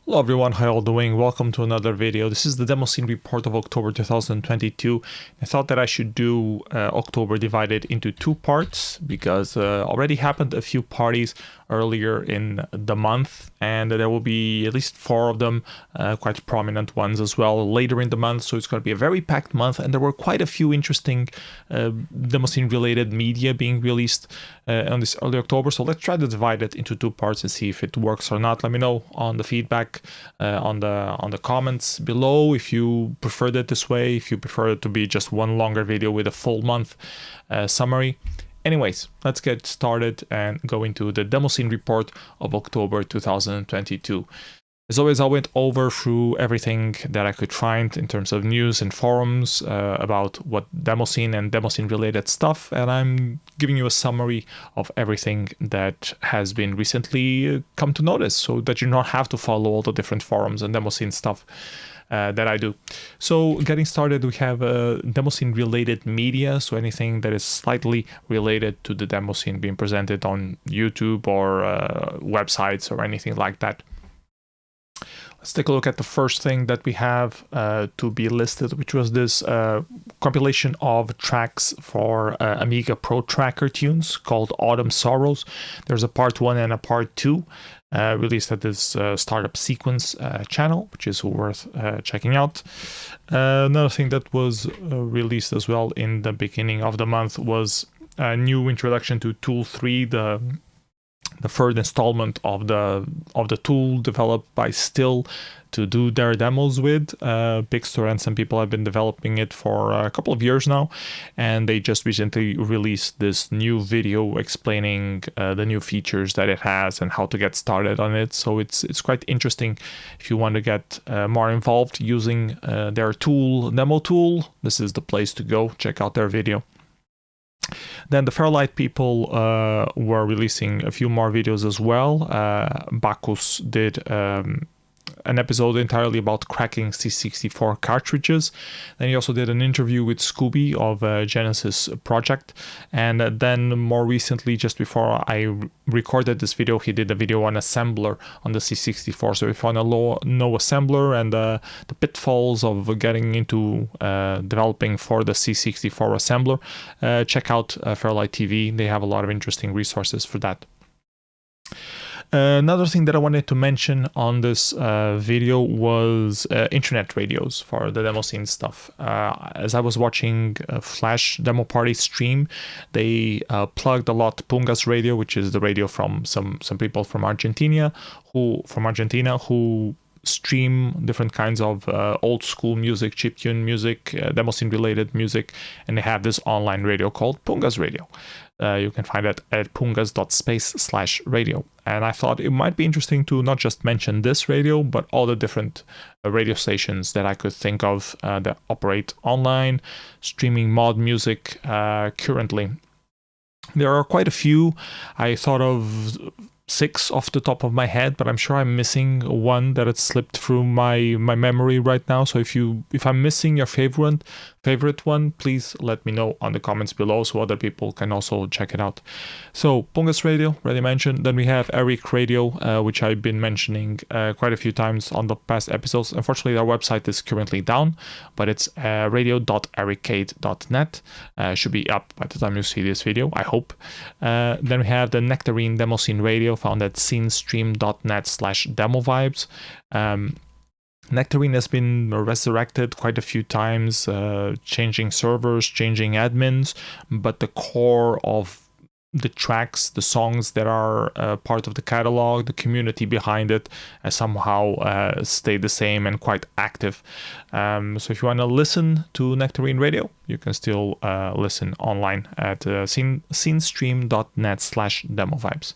Hello everyone, how y'all doing? Welcome to another video. This is the Demoscene Report of October 2022. I thought that I should do October divided into two parts because already happened a few parties earlier in the month, and there will be at least 4 of them, quite prominent ones as well, later in the month. So it's going to be a very packed month, and there were quite a few interesting Demoscene related media being released on this early October. So let's try to divide it into 2 parts and see if it works or not. Let me know on the feedback, on the comments below if you preferred it this way, if you prefer it to be just one longer video with a full month summary. Anyways, let's get started and go into the Demoscene Report of October 2022. As always, I went through everything that I could find in terms of news and forums about what Demoscene and Demoscene related stuff, and I'm giving you a summary of everything that has been recently come to notice, so that you don't have to follow all the different forums and Demoscene stuff that I do. So getting started, we have Demoscene related media, so anything that is slightly related to the Demoscene being presented on YouTube or websites or anything like that. Let's take a look at the first thing that we have to be listed, which was this compilation of tracks for Amiga Protracker tunes called Autumn Sorrows. There's a part 1 and a part 2 released at this Startup Sequence channel, which is worth checking out. Another thing that was released as well in the beginning of the month was a new introduction to Tooll 3, the third installment of the tool developed by Still to do their demos with. Bigstore and some people have been developing it for a couple of years now, and they just recently released this new video explaining the new features that it has and how to get started on it. So it's quite interesting if you want to get more involved using their tool, demo tool. This is the place to go. Check out their video. Then the FairLight people were releasing a few more videos as well. Bacchus did an episode entirely about cracking C64 cartridges. Then he also did an interview with Scooby of Genesis Project. And then more recently, just before I recorded this video, he did a video on assembler on the C64. So if you want to know assembler and the pitfalls of getting into developing for the C64 assembler, check out FairLight TV. They have a lot of interesting resources for that. Another thing that I wanted to mention on this video was internet radios for the Demoscene stuff. As I was watching Flash Demo Party stream, they plugged a lot Pungas Radio, which is the radio from some people from Argentina who stream different kinds of old school music, chiptune music, Demoscene related music, and they have this online radio called Pungas Radio. You can find it at pungas.space/radio. And I thought it might be interesting to not just mention this radio, but all the different radio stations that I could think of that operate online, streaming mod music currently. There are quite a few. I thought of 6 off the top of my head, but I'm sure I'm missing one that had slipped through my memory right now. So if I'm missing your favorite one, please let me know on the comments below so other people can also check it out. So Pungas Radio, already mentioned. Then we have ericade.radio, which I've been mentioning quite a few times on the past episodes. Unfortunately, their website is currently down, but it's radio.ericade.net. Should be up by the time you see this video, I hope. Then we have the Nectarine Demoscene Radio, found at scenestream.net/demovibes. Nectarine has been resurrected quite a few times, changing servers, changing admins, but the core of the tracks, the songs that are part of the catalog, the community behind it somehow stay the same and quite active. So if you want to listen to Nectarine Radio, you can still listen online at scenestream.net/demovibes.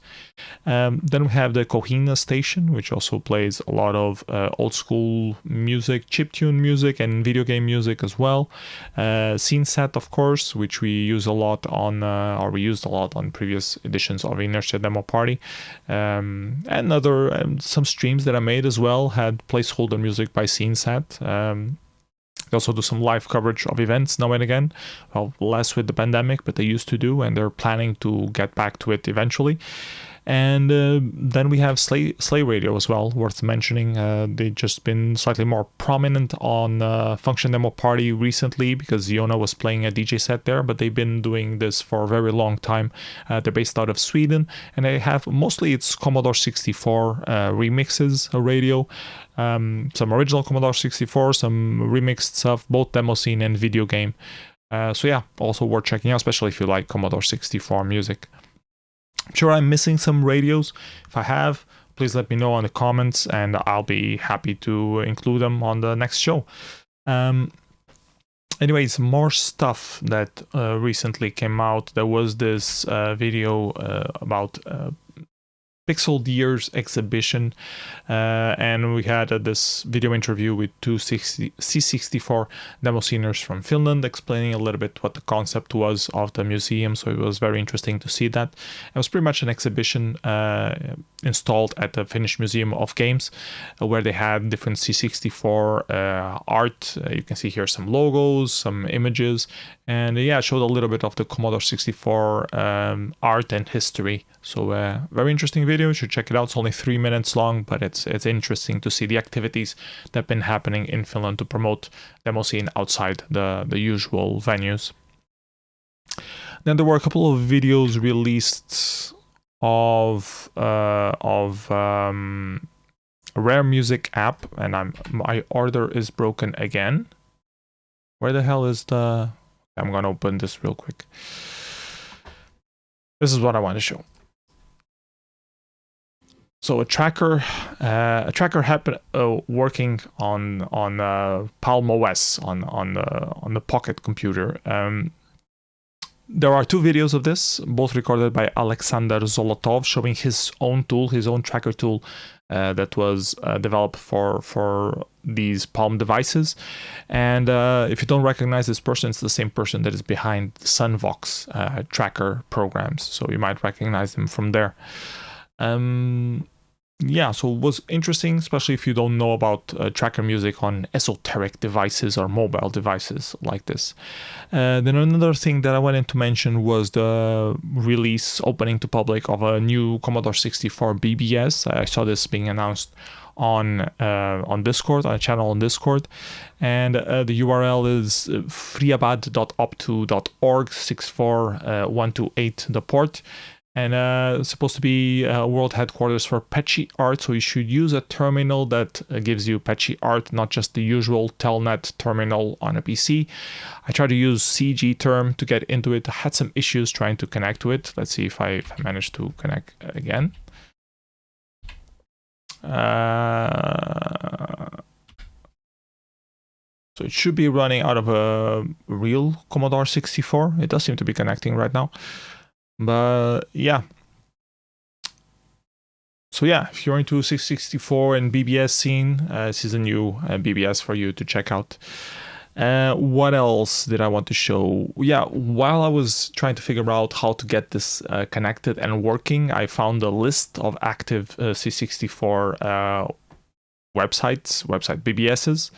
Then we have the Kohina station, which also plays a lot of old school music, chiptune music, and video game music as well. SceneSat, of course, which we use a lot on, or we used a lot on previous editions of Inertia Demo Party. And some streams that I made as well had placeholder music by SceneSat. They also do some live coverage of events now and again. Well, less with the pandemic, but they used to do, and they're planning to get back to it eventually. And then we have SlayRadio as well, worth mentioning. They've just been slightly more prominent on Function Demo Party recently because Yona was playing a DJ set there, but they've been doing this for a very long time. They're based out of Sweden, and they have mostly it's Commodore 64 remixes, a radio, some original Commodore 64, some remixed stuff, both Demoscene and video game. So yeah, also worth checking out, especially if you like Commodore 64 music. I'm sure I'm missing some radios. If I have, please let me know in the comments, and I'll be happy to include them on the next show. Anyways, more stuff that recently came out. There was this video about Pixel Years exhibition, and we had this video interview with two C64 demosceners from Finland explaining a little bit what the concept was of the museum, so it was very interesting to see that. It was pretty much an exhibition installed at the Finnish Museum of Games, where they had different C64 art. You can see here some logos, some images, and yeah, it showed a little bit of the Commodore 64 art and history. So very interesting video. You should check it out. It's only 3 minutes long, but it's interesting to see the activities that have been happening in Finland to promote Demoscene outside the usual venues. Then there were a couple of videos released of a rare music app, and my order is broken again. Where the hell is the... I'm gonna open this real quick. This is what I want to show. So a tracker happened working on Palm OS on the Pocket computer. There are two videos of this, both recorded by Alexander Zolotov, showing his own tool, his own tracker tool that was developed for these Palm devices. And if you don't recognize this person, it's the same person that is behind Sunvox tracker programs, so you might recognize them from there. Yeah, so it was interesting, especially if you don't know about tracker music on esoteric devices or mobile devices like this. Then another thing that I wanted to mention was the release opening to public of a new Commodore 64 BBS. I saw this being announced on Discord, on a channel on Discord, and the URL is friabad.op2.org 64128 the port. And it's supposed to be world headquarters for Petscii Art, so you should use a terminal that gives you Petscii Art, not just the usual Telnet terminal on a PC. I tried to use CGterm to get into it. I had some issues trying to connect to it. Let's see if I managed to connect again. So it should be running out of a real Commodore 64. It does seem to be connecting right now. But yeah, so yeah, if you're into C64 and BBS scene, this is a new BBS for you to check out. What else did I want to show? Yeah, while I was trying to figure out how to get this connected and working, I found a list of active C64 website BBSs,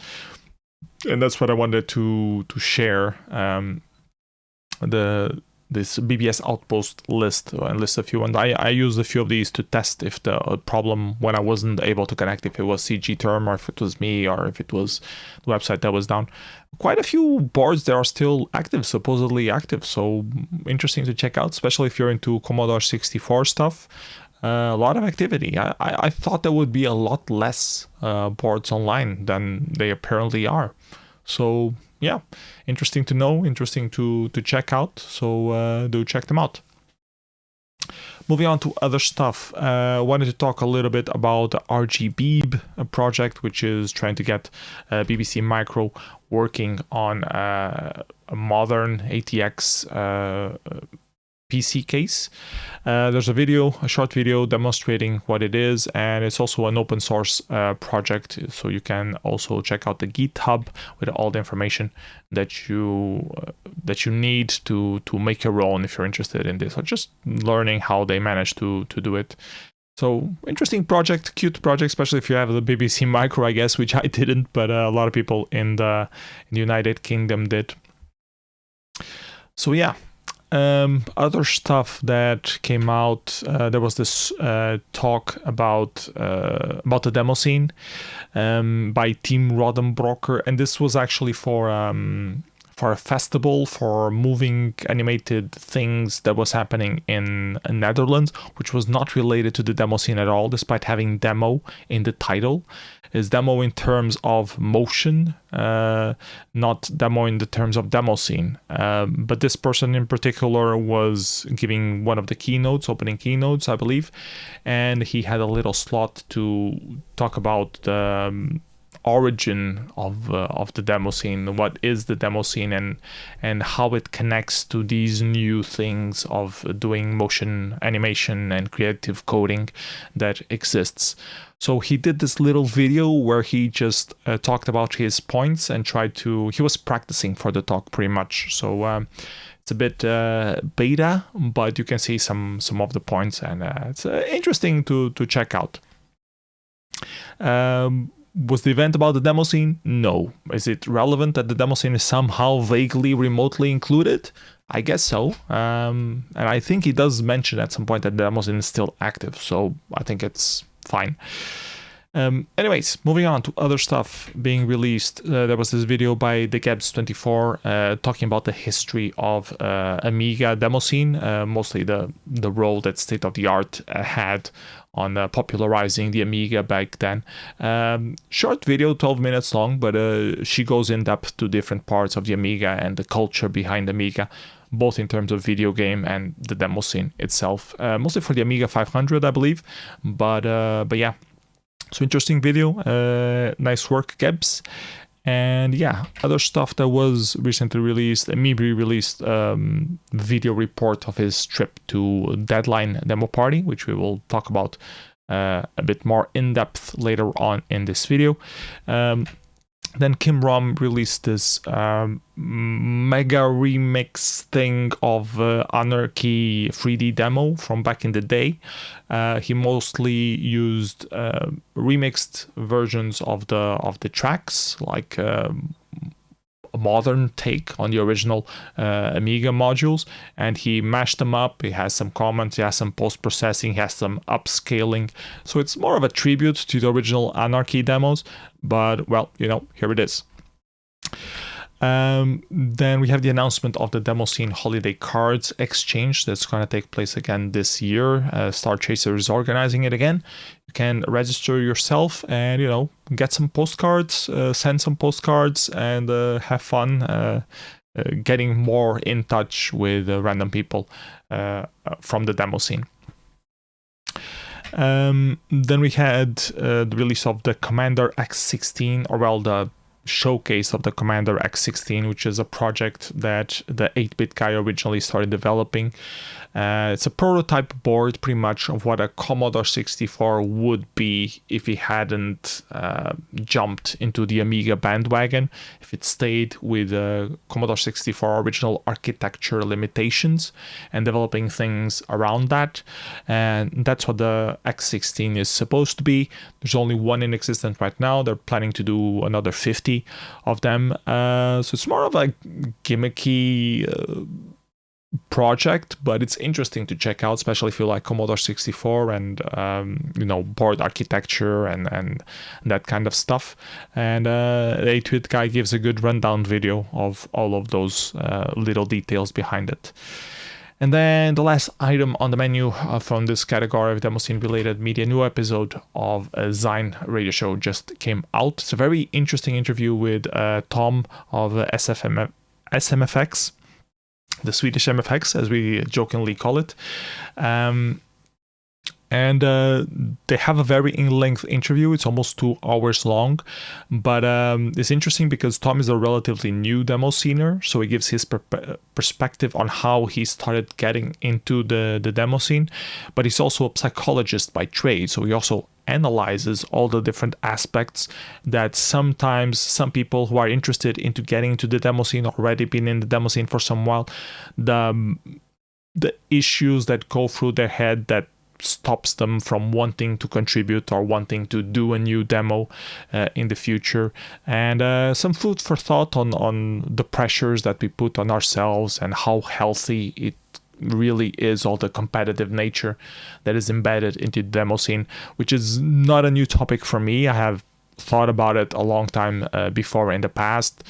and that's what I wanted to share. This BBS Outpost list, and list a few, and I used a few of these to test if the problem when I wasn't able to connect, if it was CGterm or if it was me or if it was the website that was down. Quite a few boards that are still active, supposedly active, so interesting to check out, especially if you're into Commodore 64 stuff. A lot of activity. I thought there would be a lot less boards online than they apparently are. So yeah, interesting to know, interesting to check out, so do check them out. Moving on to other stuff, wanted to talk a little bit about the RGBeeb project, which is trying to get BBC Micro working on a modern ATX PC case. There's a short video demonstrating what it is, and it's also an open source project, so you can also check out the GitHub with all the information that you need to make your own if you're interested in this, or just learning how they managed to do it. So interesting project, cute project, especially if you have the BBC Micro, I guess, which I didn't, but a lot of people in the United Kingdom did. So yeah. Other stuff that came out, there was this talk about the demo scene by Team Rodenbröker, and this was actually for a festival for moving animated things that was happening in Netherlands, which was not related to the demo scene at all, despite having demo in the title. Is demo in terms of motion, not demo in the terms of demo scene. But this person in particular was giving one of the keynotes, opening keynotes, I believe, and he had a little slot to talk about the origin of the demo scene, what is the demo scene, and how it connects to these new things of doing motion animation and creative coding that exists. So he did this little video where he just talked about his points and he was practicing for the talk pretty much. So it's a bit beta, but you can see some of the points, and it's interesting to check out. Was the event about the demo scene? No. Is it relevant that the demo scene is somehow vaguely, remotely included? I guess so. And I think he does mention at some point that the demo scene is still active, so I think it's fine. Anyways, moving on to other stuff being released. There was this video by TheGabs24 talking about the history of Amiga demo scene, mostly the role that State of the Art had on popularizing the Amiga back then. Short video, 12 minutes long, but she goes in depth to different parts of the Amiga and the culture behind Amiga, both in terms of video game and the demo scene itself. Mostly for the Amiga 500, I believe, but yeah. So interesting video, nice work, Gebs. And yeah, other stuff that was recently released. Amiibi released video report of his trip to Deadline Demo Party, which we will talk about a bit more in depth later on in this video. Then Kim Rom released this mega remix thing of Anarchy 3D demo from back in the day. He mostly used remixed versions of the tracks, like a modern take on the original Amiga modules, and he mashed them up. He has some comments, he has some post-processing, he has some upscaling. So it's more of a tribute to the original Anarchy demos, but well, you know, here it is. Then we have the announcement of the Demo Scene Holiday Cards Exchange that's going to take place again this year. Star Chaser is organizing it again. You can register yourself and, you know, get some postcards, send some postcards, and have fun getting more in touch with random people from the demo scene. Then we had the release of the Commander X16, or well, the showcase of the Commander X16, which is a project that the 8-bit guy originally started developing. It's a prototype board pretty much of what a Commodore 64 would be if he hadn't jumped into the Amiga bandwagon, if it stayed with Commodore 64 original architecture limitations and developing things around that. And that's what the X16 is supposed to be. There's only one in existence right now. They're planning to do another 50 of them. So it's more of a gimmicky project, but it's interesting to check out, especially if you like Commodore 64 and you know, board architecture and that kind of stuff. And the 8-bit guy gives a good rundown video of all of those little details behind it. And then the last item on the menu from this category of Demo Scene related media, new episode of a SceneRadio show just came out. It's a very interesting interview with Tom of SMFX, the Swedish MFX, as we jokingly call it. And they have a very in-length interview. It's almost 2 hours long, but it's interesting because Tom is a relatively new demo scener, so he gives his perspective on how he started getting into the demo scene, but he's also a psychologist by trade, so he also analyzes all the different aspects that sometimes some people who are interested into getting into the demo scene, already been in the demo scene for some while, the issues that go through their head that stops them from wanting to contribute or wanting to do a new demo in the future. And some food for thought on the pressures that we put on ourselves and how healthy it really is, all the competitive nature that is embedded into the demo scene, which is not a new topic for me. I have thought about it a long time before in the past,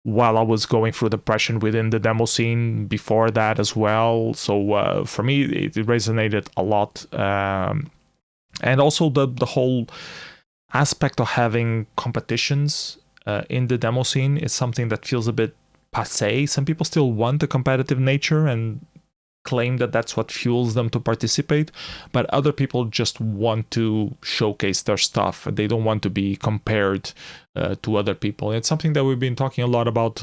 while I was going through depression within the demo scene before that as well. So for me, it resonated a lot. And also the whole aspect of having competitions in the demo scene is something that feels a bit passé. Some people still want the competitive nature and claim that that's what fuels them to participate, but other people just want to showcase their stuff. They don't want to be compared to other people. It's something that we've been talking a lot about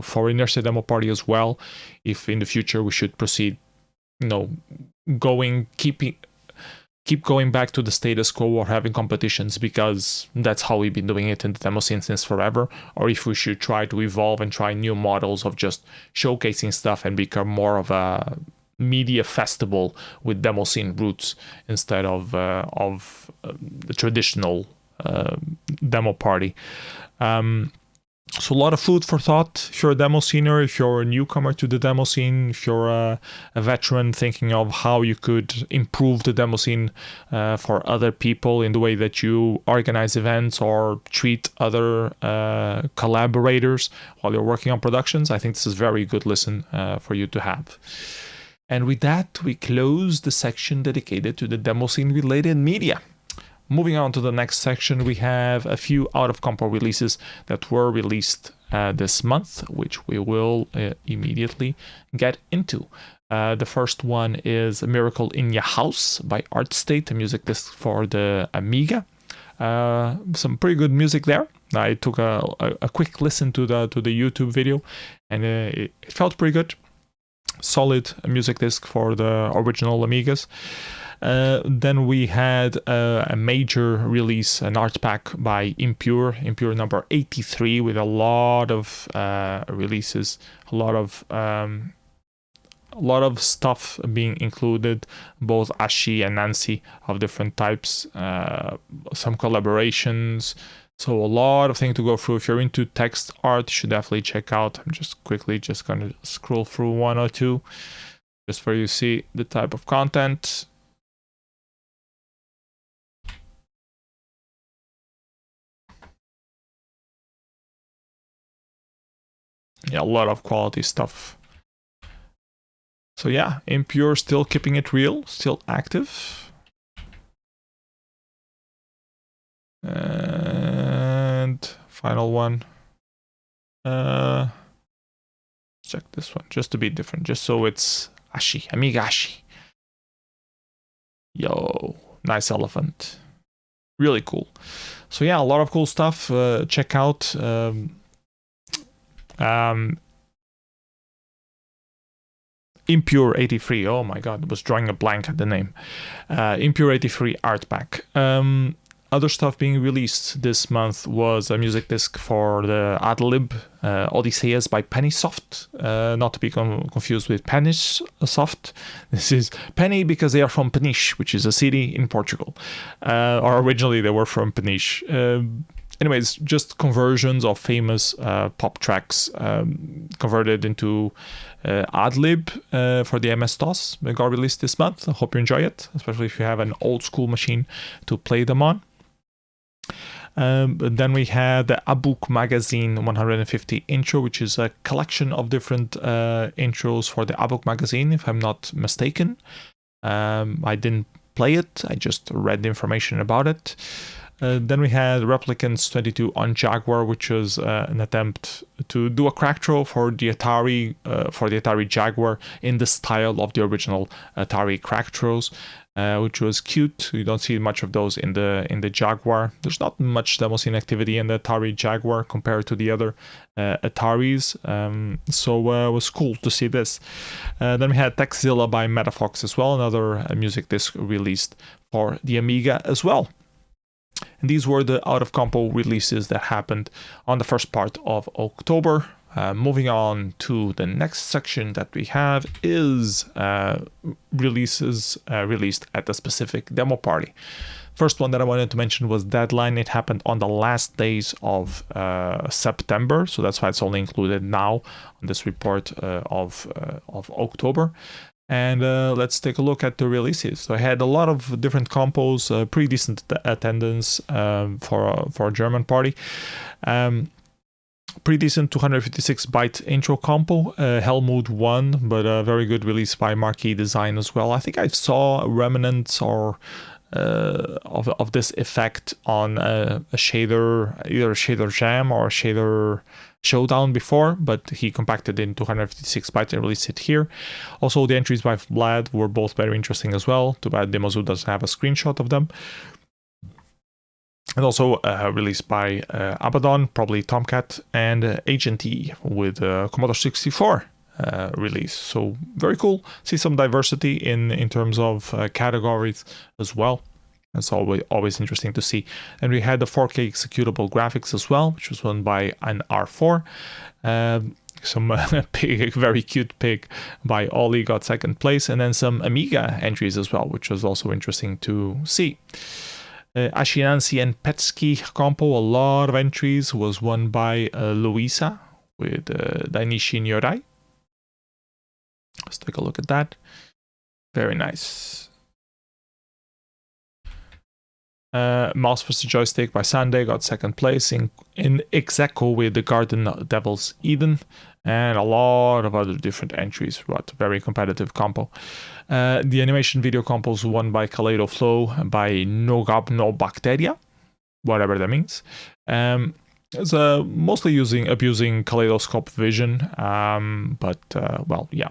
for Inertia Demo Party as well. If in the future we should proceed, keep going back to the status quo or having competitions, because that's how we've been doing it in the demo scene since forever, or if we should try to evolve and try new models of just showcasing stuff and become more of a media festival with demo scene roots instead of the traditional demo party. So a lot of food for thought if you're a demo scener, if you're a newcomer to the demo scene, if you're a veteran thinking of how you could improve the demo scene for other people in the way that you organize events or treat other collaborators while you're working on productions. I think this is a very good listen for you to have. And with that, we close the section dedicated to the demo scene related media. Moving on to the next section, we have a few out-of-compo releases that were released this month, which we will immediately get into. The first one is A Miracle in Your House by ArtState, a music disc for the Amiga. Some pretty good music there. I took a quick listen to the YouTube video, and it felt pretty good. Solid music disc for the original Amigas. Then we had a major release, an art pack by Impure number 83, with a lot of releases, a lot of stuff being included, both Ashi and Nancy of different types, some collaborations. So a lot of things to go through. If you're into text art, you should definitely check out. I'm just quickly going to scroll through one or two, just where you see the type of content. Yeah, a lot of quality stuff. So yeah, Impure still keeping it real, still active. And final one. Check this one, just to be different, just so it's Ashi, Amiga Ashi. Yo, nice elephant. Really cool. So yeah, a lot of cool stuff. Check out Impure 83. Oh my god, I was drawing a blank at the name. Impure 83 art pack. Other stuff being released this month was a music disc for the Adlib Odysseus by Pennysoft, not to be confused with Pennysoft. This is Penny because they are from Peniche, which is a city in Portugal, or originally they were from Peniche. Anyways, just conversions of famous pop tracks converted into Adlib for the MS-DOS. They got released this month. I hope you enjoy it, especially if you have an old school machine to play them on. Then we had the Abuk Magazine 150 intro, which is a collection of different intros for the Abuk Magazine, if I'm not mistaken. I didn't play it, I just read the information about it. Then we had Replicants 22 on Jaguar, which was an attempt to do a crack throw for the Atari Jaguar in the style of the original Atari crack throws, which was cute. You don't see much of those in the Jaguar. There's not much demo scene activity in the Atari Jaguar compared to the other Ataris, so it was cool to see this. Then we had Techzilla by Metafox as well, another music disc released for the Amiga as well. And these were the out-of-compo releases that happened on the first part of October. Moving on to the next section that we have is releases released at a specific demo party. First one that I wanted to mention was Deadline. It happened on the last days of September, so that's why it's only included now on this report of October. And let's take a look at the releases. So I had a lot of different compos, pretty decent attendance for a German party. Pretty decent 256 byte intro compo, Helmut 1, but a very good release by Marquee Design as well. I think I saw remnants or of this effect on a shader, either a shader jam or a shader showdown before, but he compacted in 256 bytes and released it here. Also, the entries by Vlad were both very interesting as well. Too bad Demoscene doesn't have a screenshot of them. And also released by Abaddon, probably Tomcat, and Agent E with Commodore 64 release. So very cool. See some diversity in terms of categories as well. That's always interesting to see. And we had the 4K executable graphics as well, which was won by an R4. Some pig, very cute pig by Ollie got second place, and then some Amiga entries as well, which was also interesting to see. Ashinansi and Petscii compo, a lot of entries, was won by Luisa with Dainichi Nyorai. Let's take a look at that. Very nice. Mouse vs. Joystick by Sunday got second place in Execo with the Garden Devil's Eden, and a lot of other different entries. What very competitive compo. The animation video compos won by Kaleido Flow by Nogab No Bacteria, whatever that means. It's mostly abusing kaleidoscope vision, but well, yeah.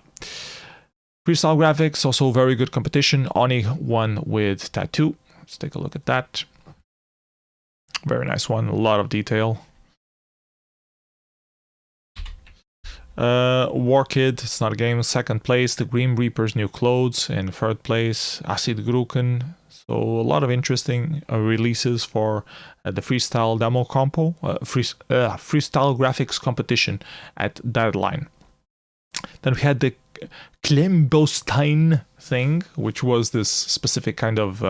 Freestyle graphics, also very good competition. Oni won with Tattoo. Let's take a look at that. Very nice one, a lot of detail. Warkid, it's not a game, second place. The Grim Reaper's New Clothes in third place. Acid Gruken. So a lot of interesting releases for the freestyle demo compo, freestyle graphics competition at Deadline. Then we had the Klembostein thing, which was this specific kind of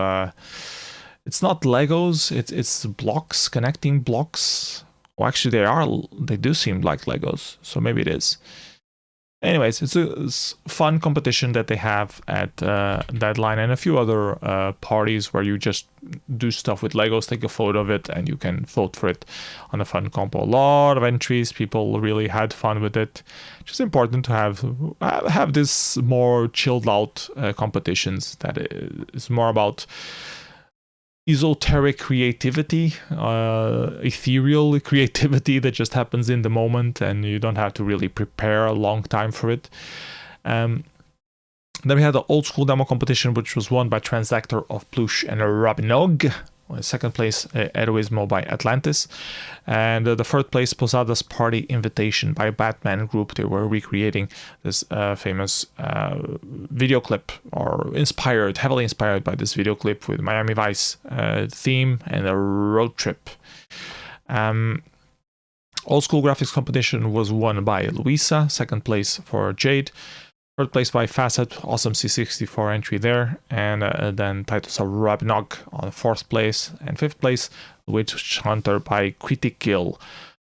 it's not Legos, it's blocks, connecting blocks. Well, actually they do seem like Legos, so maybe it is. Anyways, it's a fun competition that they have at Deadline and a few other parties where you just do stuff with Legos, take a photo of it, and you can vote for it on a fun compo. A lot of entries, people really had fun with it. It's just important to have this more chilled out competitions that is more about esoteric creativity, ethereal creativity that just happens in the moment, and you don't have to really prepare a long time for it. Then we had the old school demo competition, which was won by Transactor of Plush and Rabinog. Second place, Eroismo by Atlantis. And the third place, Posada's Party Invitation by Batman Group. They were recreating this famous video clip, or heavily inspired by this video clip with Miami Vice theme and a road trip. Old school graphics competition was won by Luisa, second place for Jade. Third place by Facet, awesome C64 entry there, and then titles of Rabnog on fourth place, and fifth place, Witch Hunter by Critikill.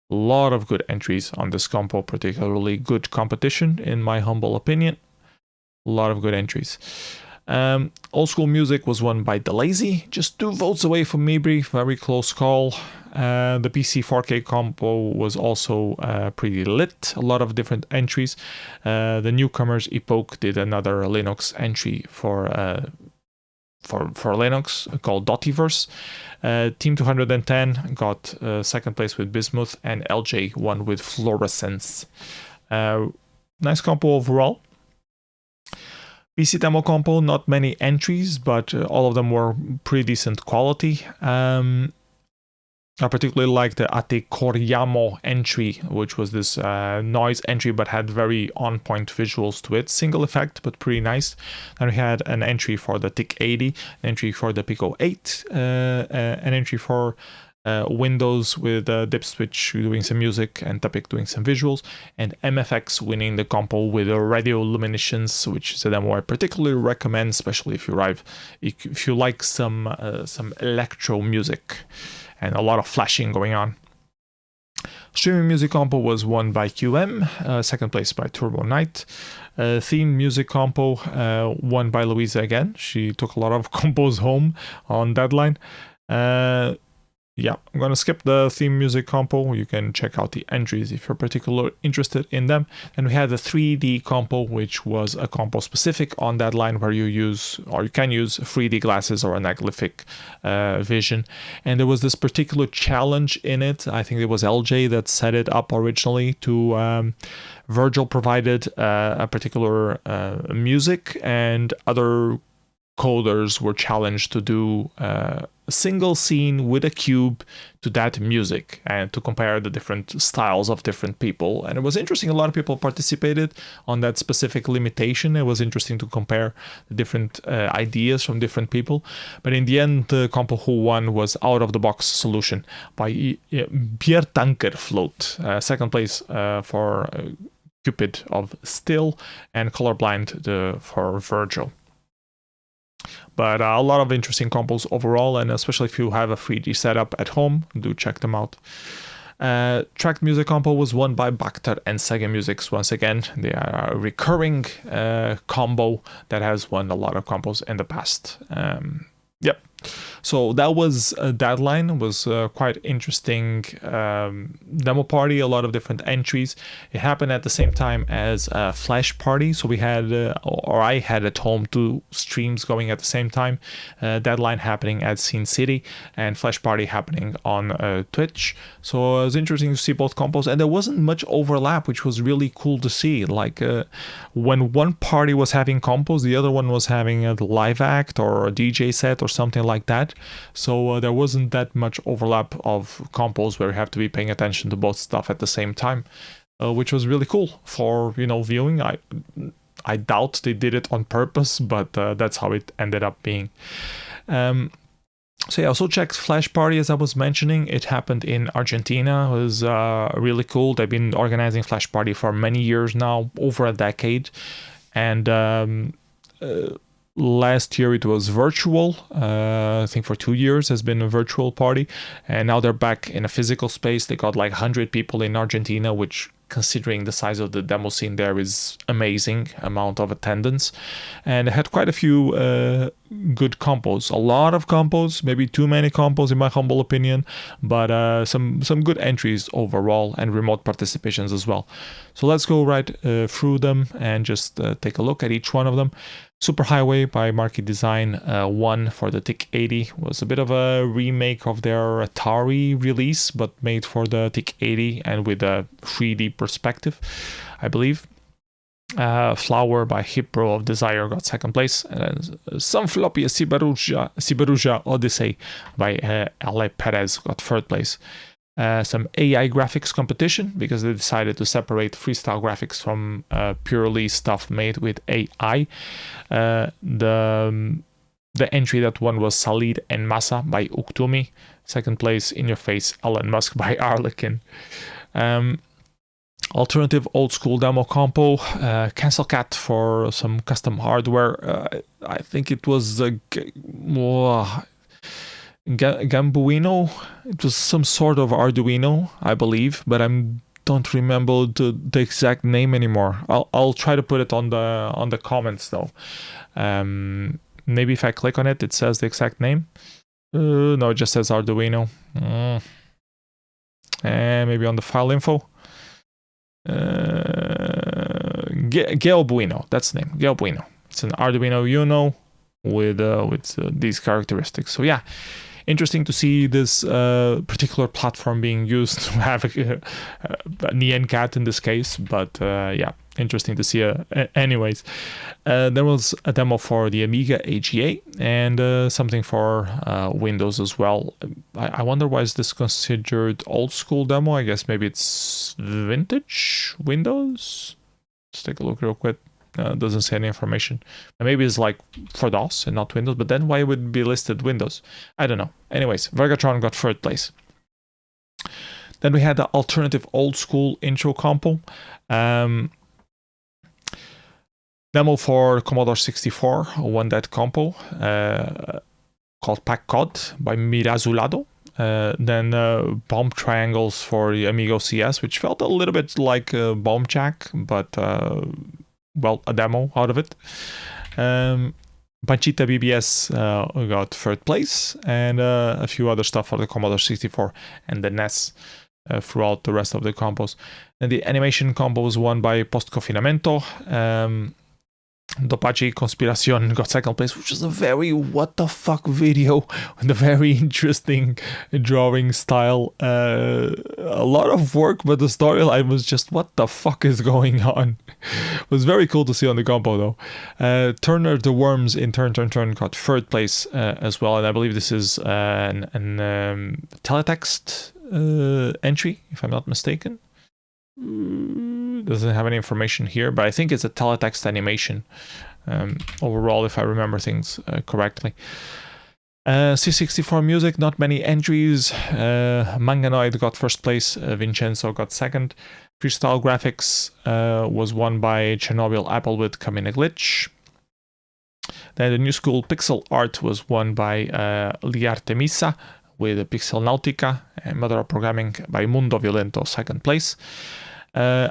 A lot of good entries on this compo, particularly good competition, in my humble opinion. A lot of good entries. Old school music was won by The Lazy, just 2 votes away from Mibri, very close call. The PC 4K compo was also pretty lit, a lot of different entries. The newcomers Epoch did another Linux entry for Linux called Dotiverse. Team 210 got second place with Bismuth, and LJ won with Fluorescence. Nice compo overall. PC demo compo, not many entries, but all of them were pretty decent quality. I particularly liked the Ate Koryamo entry, which was this noise entry but had very on-point visuals to it. Single effect, but pretty nice. Then we had an entry for the TIC 80, an entry for the Pico 8, an entry for Windows with Dipswitch doing some music and Topic doing some visuals, and MFX winning the compo with a Radio Luminescence, which is a demo I particularly recommend, especially if you like some electro music and a lot of flashing going on. Streaming music compo was won by QM, second place by Turbo Knight. Theme music compo won by Louisa again. She took a lot of compos home on deadline. Yeah, I'm going to skip the theme music compo. You can check out the entries if you're particularly interested in them. And we had the 3D compo, which was a compo specific on deadline where you can use 3D glasses or anaglyphic vision. And there was this particular challenge in it. I think it was LJ that set it up originally to Virgil provided a particular music, and other coders were challenged to do a single scene with a cube to that music and to compare the different styles of different people. And it was interesting. A lot of people participated on that specific limitation. It was interesting to compare the different ideas from different people. But in the end, the compo who won was Out of the Box Solution by Pierre Tanker Float. Second place for Cupid of Still, and Colorblind for Virgil. But a lot of interesting compos overall, and especially if you have a 3D setup at home, do check them out. Tracked music compo was won by Bacter and Sega Musics once again. They are a recurring combo that has won a lot of compos in the past. Yep. So that was a deadline. It was quite interesting demo party, a lot of different entries. It happened at the same time as a Flash party. So we had, or I had at home, 2 streams going at the same time. Deadline happening at Scene City and Flash party happening on Twitch. So it was interesting to see both compos, and there wasn't much overlap, which was really cool to see. Like when one party was having compos, the other one was having a live act or a DJ set or something like that. So there wasn't that much overlap of compos where you have to be paying attention to both stuff at the same time, which was really cool for viewing. I doubt they did it on purpose, but that's how it ended up being. So yeah, also checked Flash Party, as I was mentioning. It happened in Argentina. It was really cool. They've been organizing Flash Party for many years now, over a decade, and last year it was virtual. I think for 2 years has been a virtual party, and now they're back in a physical space. They got like 100 people in Argentina, which, considering the size of the demo scene there, is amazing amount of attendance. And it had quite a few good compos, a lot of compos, maybe too many compos in my humble opinion, but some good entries overall, and remote participations as well. So let's go right through them and just take a look at each one of them. Superhighway by Marquee Design won for the TIC-80. Was a bit of a remake of their Atari release, but made for the TIC-80 and with a 3D perspective, I believe. Flower by Hipro of Desire got second place. Some floppy Siberuja Odyssey by Ale Perez got third place. Some AI graphics competition, because they decided to separate freestyle graphics from purely stuff made with AI. The entry that won was Salid en Masa by Uktumi. Second place, In Your Face, Elon Musk by Arlequin. Alternative old school demo compo, Cancel Cat for some custom hardware. I think it was Gambuino. It was some sort of Arduino, I believe, but I don't remember the exact name anymore. I'll try to put it on the comments though. Maybe if I click on it, it says the exact name. No, it just says Arduino. And maybe on the file info. Geobuino, that's the name. Geobuino. It's an Arduino Uno with these characteristics. So yeah, interesting to see this particular platform being used to have a Nyan Cat in this case, but yeah, interesting to see. Anyways, there was a demo for the Amiga AGA and something for Windows as well. I wonder why is this considered old school demo? I guess maybe it's vintage Windows. Let's take a look real quick. Doesn't say any information. Maybe it's like for DOS and not Windows, but then why would it be listed Windows? I don't know. Anyways, Vergatron got third place. Then we had the alternative old school intro compo. Demo for Commodore 64 won that compo called Pack Cod by Mirazulado. Then bomb triangles for the Amiga CS, which felt a little bit like Bomb Jack, but well, a demo out of it. Panchita BBS got third place, and a few other stuff for the Commodore 64 and the NES throughout the rest of the combos. And the animation combo was won by Post Confinamento. Dopachi Conspiración got second place, which is a very what the fuck video with a very interesting drawing style. A lot of work, but the storyline was just what the fuck is going on. It was very cool to see on the combo though. Turner the Worms in Turn got third place as well, and I believe this is an teletext entry, if I'm not mistaken. Doesn't have any information here, but I think it's a teletext animation overall, if I remember things correctly. C64 music, not many entries. Manganoid got first place, Vincenzo got second. Freestyle graphics was won by Chernobyl Apple with Kamina Glitch. Then the new school pixel art was won by Liartemisa with Pixel Nautica, and Mother of Programming by Mundo Violento, second place.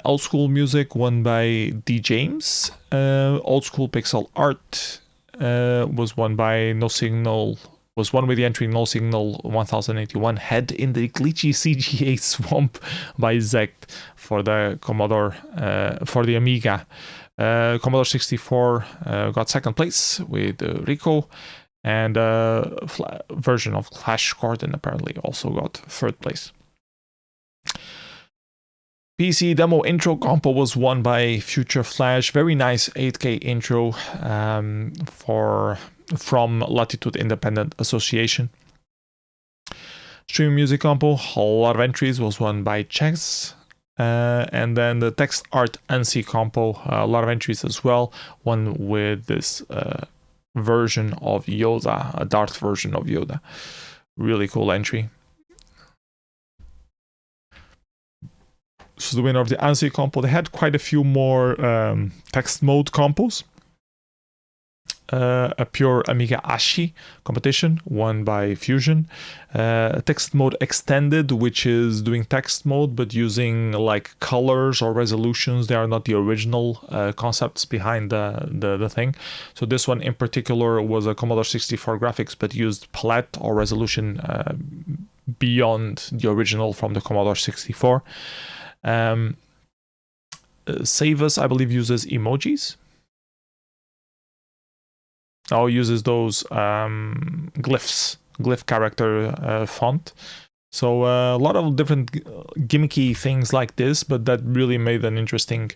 Old school music won by D. James. Old school pixel art was won by No Signal. Was won with the entry No Signal 1081. Head in the glitchy CGA swamp by Zect for the Commodore, for the Amiga. Commodore 64 got second place with Rico, and version of Clash Gordon apparently also got third place. PC demo intro compo was won by Future Flash. Very nice 8K intro from Latitude Independent Association. Stream music compo, a lot of entries, was won by Chess. And then the text art ANSI compo, a lot of entries as well. One with this version of Yoda, a Darth version of Yoda. Really cool entry. So the winner of the ANSI compo, they had quite a few more text mode compos. A pure Amiga Ashi competition won by Fusion. Text mode extended, which is doing text mode but using like colors or resolutions. They are not the original concepts behind the thing. So this one in particular was a Commodore 64 graphics but used palette or resolution beyond the original from the Commodore 64. Save Us, I believe, uses emojis. Uses those glyph character font. So a lot of different gimmicky things like this, but that really made an interesting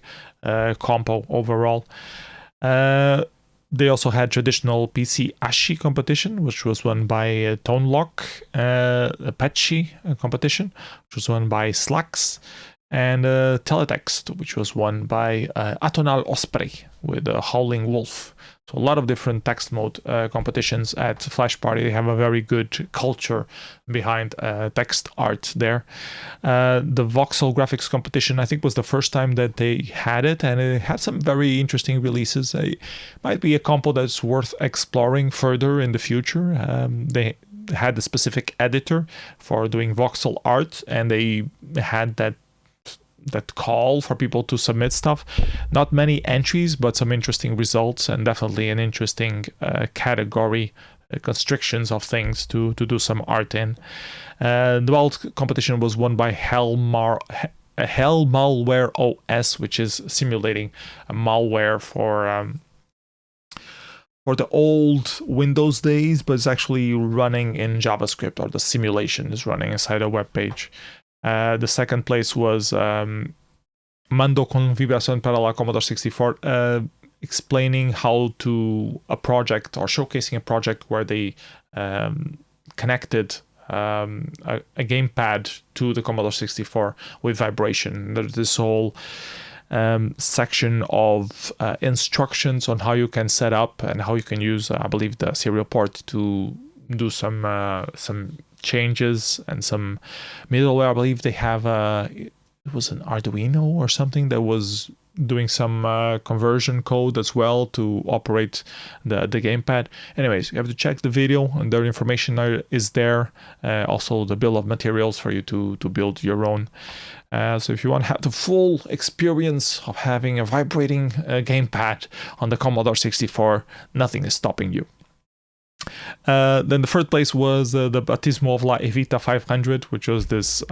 compo overall. They also had traditional PC Ashi competition, which was won by Tone Lock, a Petscii competition, which was won by Slacks, and Teletext, which was won by Atonal Osprey with Howling Wolf. So a lot of different text mode competitions at Flash Party. They have a very good culture behind text art there. The Voxel graphics competition, I think, was the first time that they had it, and it had some very interesting releases. It might be a compo that's worth exploring further in the future. They had a specific editor for doing voxel art, and they had that call for people to submit stuff. Not many entries, but some interesting results, and definitely an interesting category, constrictions of things to do some art in. The Wild competition was won by Hell Malware OS, which is simulating a malware for the old Windows days, but it's actually running in JavaScript, or the simulation is running inside a web page. The second place was Mando con Vibración para la Commodore 64, explaining how to a project, or showcasing a project where they connected a gamepad to the Commodore 64 with vibration. There's this whole section of instructions on how you can set up and how you can use, I believe, the serial port to do some changes and some middleware. I believe they have it was an Arduino or something that was doing some conversion code as well to operate the gamepad. Anyways, you have to check the video, and the information is there. Also the bill of materials for you to build your own. So if you want to have the full experience of having a vibrating gamepad on the Commodore 64, nothing is stopping you. Then the third place was the Baptismo of La Evita 500, which was this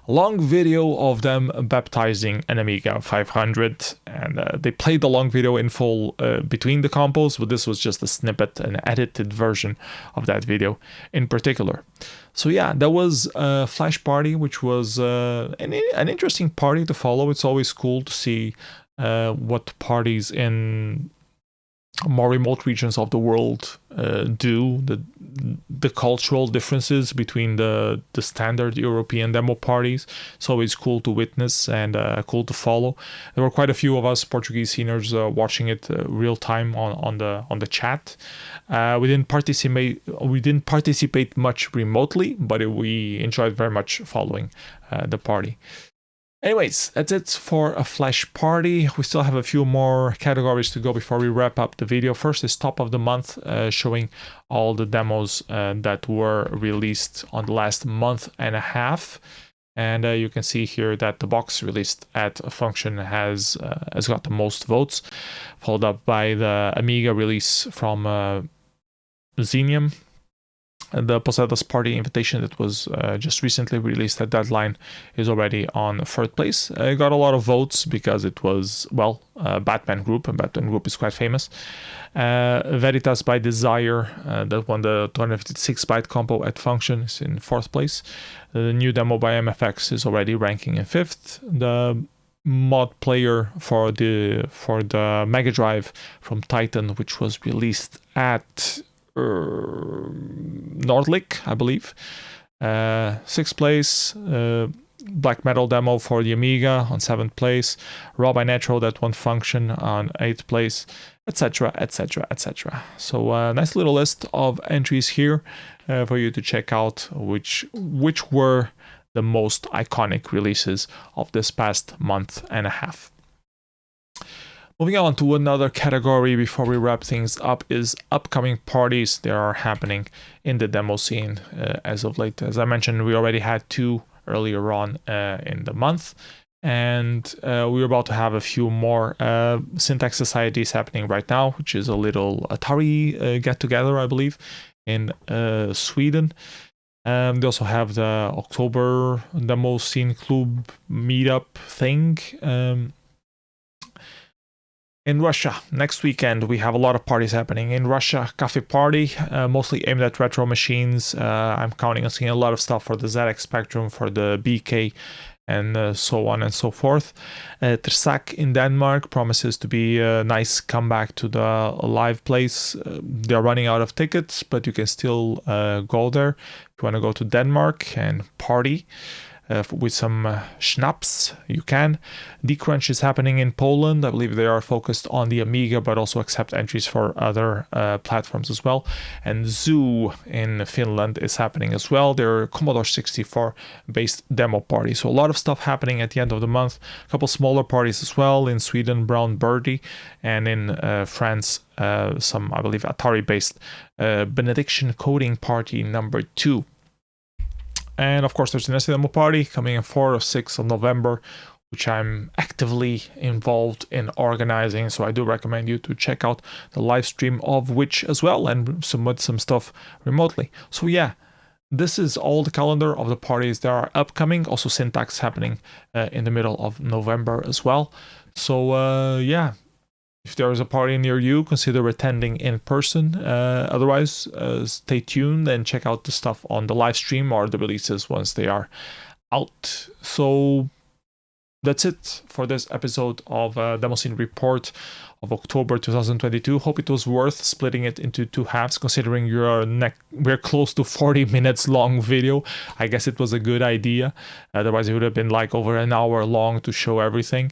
long video of them baptizing an Amiga 500, and they played the long video in full between the compos, but this was just a snippet, an edited version of that video in particular. So yeah, that was a flash party, which was an interesting party to follow. It's always cool to see what parties in more remote regions of the world do, the cultural differences between the standard European demo parties. It's always cool to witness and cool to follow. There were quite a few of us Portuguese seniors watching it real time on the chat. We didn't participate much remotely, but we enjoyed very much following the party. Anyways, that's it for a flash party. We still have a few more categories to go before we wrap up the video. First is top of the month, showing all the demos that were released on the last month and a half. And you can see here that the box released at a function has got the most votes, followed up by the Amiga release from Xenium. The Posadas Party invitation that was just recently released at Deadline is already on third place. It got a lot of votes because it was, well, Batman Group, and Batman Group is quite famous. Veritas by Desire, that won the 256-byte compo at Function, is in fourth place. The new demo by MFX is already ranking in fifth. The mod player for the Mega Drive from Titan, which was released at Nordlic, I believe, sixth place. Black Metal demo for the Amiga on seventh place. Raw by Natural, that one function, on eighth place, etc, etc, etc. So a nice little list of entries here for you to check out which were the most iconic releases of this past month and a half. Moving on to another category before we wrap things up is upcoming parties that are happening in the demo scene as of late. As I mentioned, we already had two earlier on in the month, and we're about to have a few more. Syntax Societies happening right now, which is a little Atari get-together, I believe, in Sweden. They also have the October Demoscene Club meetup thing. In Russia, next weekend, we have a lot of parties happening. In Russia, Cafe Party, mostly aimed at retro machines. I'm counting on seeing a lot of stuff for the ZX Spectrum, for the BK, and so on and so forth. Trsak in Denmark promises to be a nice comeback to the live place. They're running out of tickets, but you can still go there if you want to go to Denmark and party. With some schnapps, you can. D-Crunch is happening in Poland. I believe they are focused on the Amiga, but also accept entries for other platforms as well. And Zoo in Finland is happening as well. They're Commodore 64-based demo party. So a lot of stuff happening at the end of the month. A couple smaller parties as well. In Sweden, Brown Birdie. And in France, some, I believe, Atari-based Benediction Coding Party number 2. And of course, there's the Nessie Demo Party coming in 4 or 6 of November, which I'm actively involved in organizing. So I do recommend you to check out the live stream of which as well and submit some stuff remotely. So yeah, this is all the calendar of the parties that are upcoming. Also Syntax happening in the middle of November as well. So yeah. If there is a party near you, consider attending in person. Otherwise, stay tuned and check out the stuff on the live stream or the releases once they are out. So that's it for this episode of Demoscene Report of October 2022. Hope it was worth splitting it into two halves, considering we're close to 40 minutes long video. I guess it was a good idea. Otherwise, it would have been like over an hour long to show everything.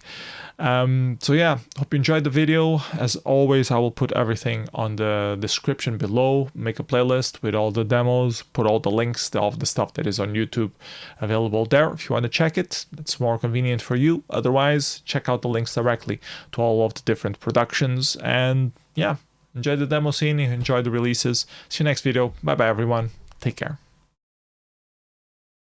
So yeah, hope you enjoyed the video. As always, I will put everything on the description below, make a playlist with all the demos, put all the links to all of the stuff that is on YouTube available there. If you want to check it, it's more convenient for you. Otherwise, check out the links directly to all of the different productions. And yeah, enjoy the demo scene, enjoy the releases. See you next video. Bye bye everyone. Take care.